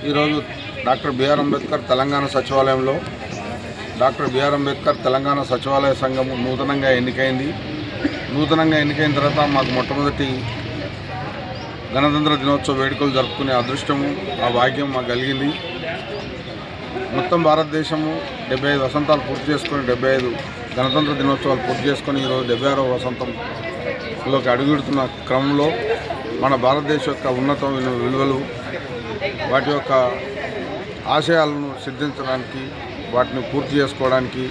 ఈరోజు doctor BR Ambedkar Telangana సచివాలయంలో doctor BR Ambedkar Telangana సచివాలయ సంఘం నూతనంగా ఎన్నికైంది. నూతనంగా ఎన్నికైన తర్వాత మాకు మొట్టమొదటి గణతంత్ర దినోత్సవ వేడుకలు జరుపుకునే అదృష్టము, ఆ భాగ్యం మాకు కలిగింది. మొత్తం భారతదేశము 75 వసంతాలు పూర్తి చేసుకొని 75 గణతంత్ర దినోత్సవాలు పూర్తి చేసుకొని ఈరోజు 76వ వసంతంలోకి అడుగుడుతున్న క్రమంలో మన భారతదేశం యొక్క ఉన్నత విలువలు, వాటి యొక్క ఆశయాలను సిద్ధించడానికి, వాటిని పూర్తి చేసుకోవడానికి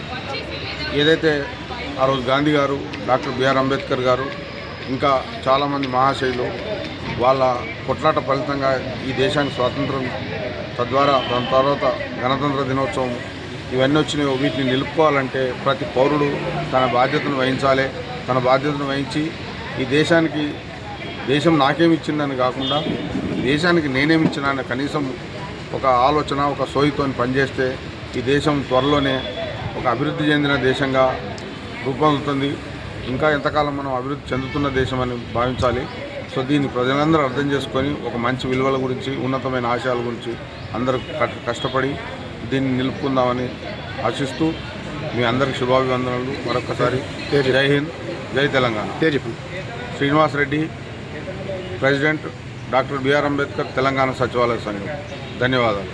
ఏదైతే ఆ రోజు గాంధీ గారు, డాక్టర్ బిఆర్ అంబేద్కర్ గారు, ఇంకా చాలామంది మహాశయులు వాళ్ళ కొట్లాట ఫలితంగా ఈ దేశానికి స్వాతంత్రం, తద్వారా దాని తర్వాత గణతంత్ర దినోత్సవం ఇవన్నీ వచ్చినాయి. వీటిని నిలుపుకోవాలంటే ప్రతి పౌరుడు తన బాధ్యతను వహించాలి. తన బాధ్యతను వహించి ఈ దేశానికి, దేశం నాకేమిచ్చిందని కాకుండా దేశానికి నేనేమిచ్చినా అనే కనీసం ఒక ఆలోచన, ఒక సోయితో పనిచేస్తే ఈ దేశం త్వరలోనే ఒక అభివృద్ధి చెందిన దేశంగా రూపొందుతుంది. ఇంకా ఎంతకాలం మనం అభివృద్ధి చెందుతున్న దేశం అని భావించాలి. సో దీన్ని ప్రజలందరూ అర్థం చేసుకొని ఒక మంచి విలువల గురించి, ఉన్నతమైన ఆశయాల గురించి అందరూ కష్టపడి దీన్ని నిలుపుకుందామని ఆశిస్తూ మీ అందరికి శుభాభివందనలు. మరొకసారి జై హింద్, జై Telangana. Srinivas Reddy, president, doctor BR Ambedkar Telangana సచివాలయ సంఘం. ధన్యవాదాలు.